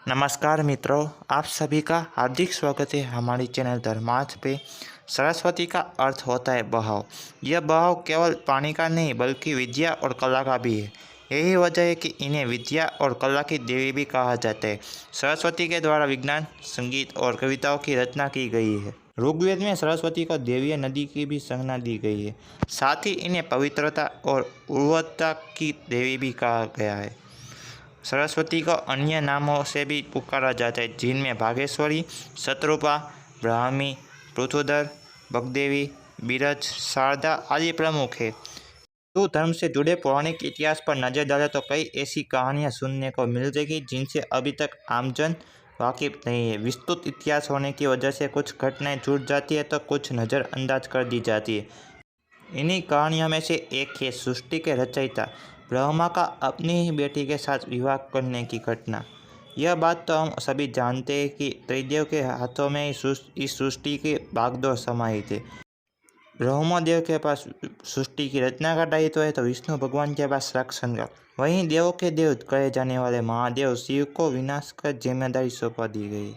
नमस्कार मित्रों, आप सभी का हार्दिक स्वागत है हमारी चैनल धर्मार्थ पे। सरस्वती का अर्थ होता है बहाव। यह बहाव केवल पानी का नहीं बल्कि विद्या और कला का भी है। यही वजह है कि इन्हें विद्या और कला की देवी भी कहा जाता है। सरस्वती के द्वारा विज्ञान, संगीत और कविताओं की रचना की गई है। ऋग्वेद में सरस्वती को देवीय नदी की भी संज्ञा दी गई है। साथ ही इन्हें पवित्रता और उर्वरता की देवी भी कहा गया है। सरस्वती को अन्य नामों से भी पुकारा जाता है, जिनमें भागेश्वरी, शत्रुपा, ब्राह्मी, पृथुदर, भगदेवी, बीरज, शारदा आदि प्रमुख है। हिंदू धर्म से जुड़े पौराणिक इतिहास पर नजर डालें तो कई ऐसी कहानियां सुनने को मिल जाएगी जिनसे अभी तक आमजन वाकिफ नहीं है। विस्तृत इतिहास होने की वजह से कुछ घटनाएं छूट जाती है तो कुछ नज़रअंदाज कर दी जाती है। इन्हीं कहानियों में से एक है सृष्टि के रचयिता ब्रह्मा का अपनी ही बेटी के साथ विवाह करने की घटना। यह बात तो हम सभी जानते हैं कि त्रिदेव के हाथों में ही इस सृष्टि की बागडोर समाहित है। ब्रह्मदेव के पास सृष्टि की रचना का दायित्व है तो विष्णु भगवान के पास रक्षण का। वहीं देवों के देव कहे जाने वाले महादेव शिव को विनाश का जिम्मेदारी सौंपा दी गई।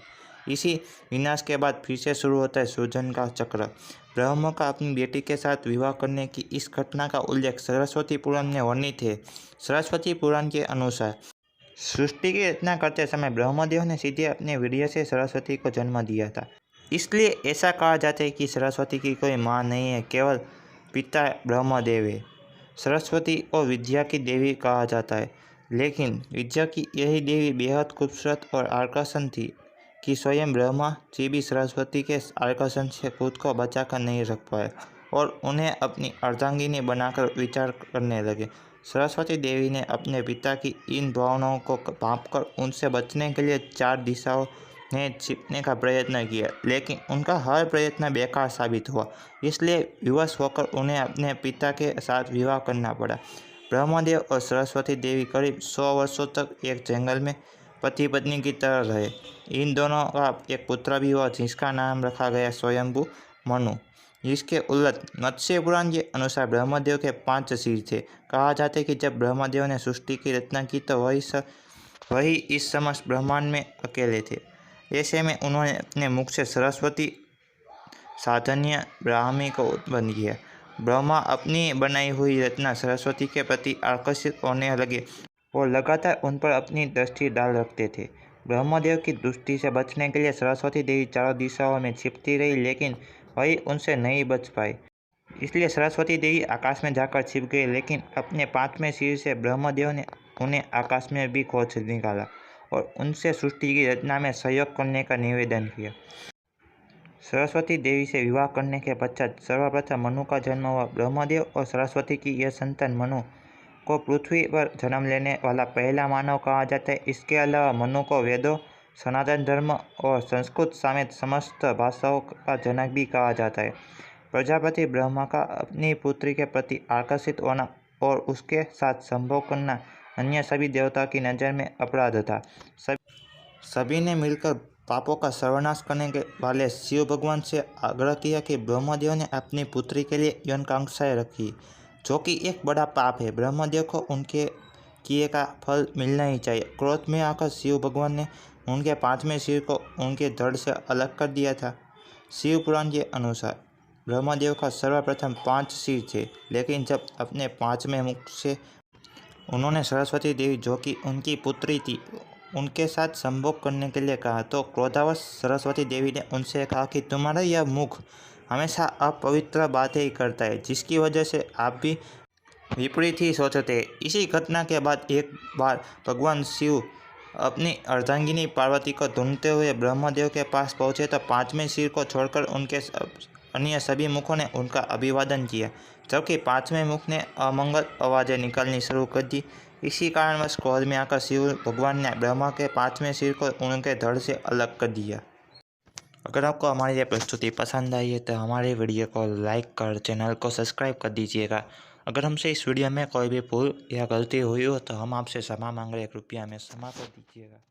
इसी विनाश के बाद फिर से शुरू होता है सृजन का चक्र। ब्रह्मा का अपनी बेटी के साथ विवाह करने की इस घटना का उल्लेख सरस्वती पुराण में वर्णित है। सरस्वती पुराण के अनुसार सृष्टि की रचना करते समय ब्रह्मदेव ने सीधे अपने वीर्य से सरस्वती को जन्म दिया था। इसलिए ऐसा कहा जाता है कि सरस्वती की कोई माँ नहीं है, केवल पिता ब्रह्मदेव है। सरस्वती को विद्या की देवी कहा जाता है, लेकिन विद्या की यही देवी बेहद खूबसूरत और आकर्षण थी कि स्वयं ब्रह्मा जी भी सरस्वती के आकर्षण से खुद को बचाकर नहीं रख पाए और उन्हें अपनी अर्धांगिनी बनाकर विचार करने लगे। सरस्वती देवी ने अपने पिता की इन भावनाओं को भांपकर उनसे बचने के लिए 4 दिशाओं ने छिपने का प्रयत्न किया, लेकिन उनका हर प्रयत्न बेकार साबित हुआ। इसलिए विवश होकर उन्हें अपने पिता के साथ विवाह करना पड़ा। ब्रह्मदेव और सरस्वती देवी करीब 100 वर्षों तक एक जंगल में पति पत्नी की तरह रहे। इन दोनों का एक पुत्र भी हुआ जिसका नाम रखा गया स्वयंभू मनु। इसके उलट मत्स्य पुराण के अनुसार ब्रह्मदेव के 5 सिर थे। कहा जाता है कि जब ब्रह्मदेव ने सृष्टि की रचना की तो वही इस समस्त ब्रह्मांड में अकेले थे। ऐसे में उन्होंने अपने मुख से सरस्वती साधन्य ब्राह्मी को उत्पन्न किया। ब्रह्मा अपनी बनाई हुई रचना सरस्वती के प्रति आकर्षित होने लगे और लगातार उन पर अपनी दृष्टि डाल रखते थे। ब्रह्मदेव की दृष्टि से बचने के लिए सरस्वती देवी चारों दिशाओं में छिपती रही, लेकिन वही उनसे नहीं बच पाई। इसलिए सरस्वती देवी आकाश में जाकर छिप गई, लेकिन अपने 5वें सिर से ब्रह्मदेव ने उन्हें आकाश में भी खोज निकाला और उनसे सृष्टि की रचना में सहयोग करने का निवेदन किया। सरस्वती देवी से विवाह करने के पश्चात सर्वप्रथम मनु का जन्म हुआ। ब्रह्मदेव और सरस्वती की यह संतान मनु को पृथ्वी पर जन्म लेने वाला पहला मानव कहा जाता है। इसके अलावा मनु को वेदों, सनातन धर्म और संस्कृत समेत समस्त भाषाओं का जनक भी कहा जाता है। प्रजापति ब्रह्मा का अपनी पुत्री के प्रति आकर्षित होना और उसके साथ संभोग करना अन्य सभी देवताओं की नज़र में अपराध था। सभी ने मिलकर पापों का सर्वनाश करने के वाले शिव भगवान से आग्रह किया कि ब्रह्मदेव ने अपनी पुत्री के लिए यौनकांक्षाएं रखी, जो कि एक बड़ा पाप है। ब्रह्मदेव को उनके किए का फल मिलना ही चाहिए। क्रोध में आकर शिव भगवान ने उनके 5वें सिर को उनके धड़ से अलग कर दिया था। शिव पुराण के अनुसार ब्रह्मदेव का सर्वप्रथम 5 सिर थे, लेकिन जब अपने 5वें मुख से उन्होंने सरस्वती देवी, जो कि उनकी पुत्री थी, उनके साथ संभोग करने के लिए कहा तो क्रोधावश सरस्वती देवी ने उनसे कहा कि तुम्हारा यह मुख हमेशा अपवित्र बातें ही करता है, जिसकी वजह से आप भी विपरीत ही सोचते हैं। इसी घटना के बाद एक बार भगवान शिव अपनी अर्धांगिनी पार्वती को ढूंढते हुए ब्रह्मदेव के पास पहुंचे तो 5वें सिर को छोड़कर उनके अन्य सभी मुखों ने उनका अभिवादन किया, जबकि 5वें मुख ने अमंगल आवाज़ें निकालनी शुरू कर दी। इसी कारणवश क्रोध में आकर शिव भगवान ने ब्रह्मा के 5वें सिर को उनके धड़ से अलग कर दिया। अगर आपको हमारी ये प्रस्तुति पसंद आई है तो हमारे वीडियो को लाइक कर चैनल को सब्सक्राइब कर दीजिएगा। अगर हमसे इस वीडियो में कोई भी भूल या गलती हुई हो तो हम आपसे क्षमा मांग रहे हैं, कृपया हमें क्षमा कर दीजिएगा।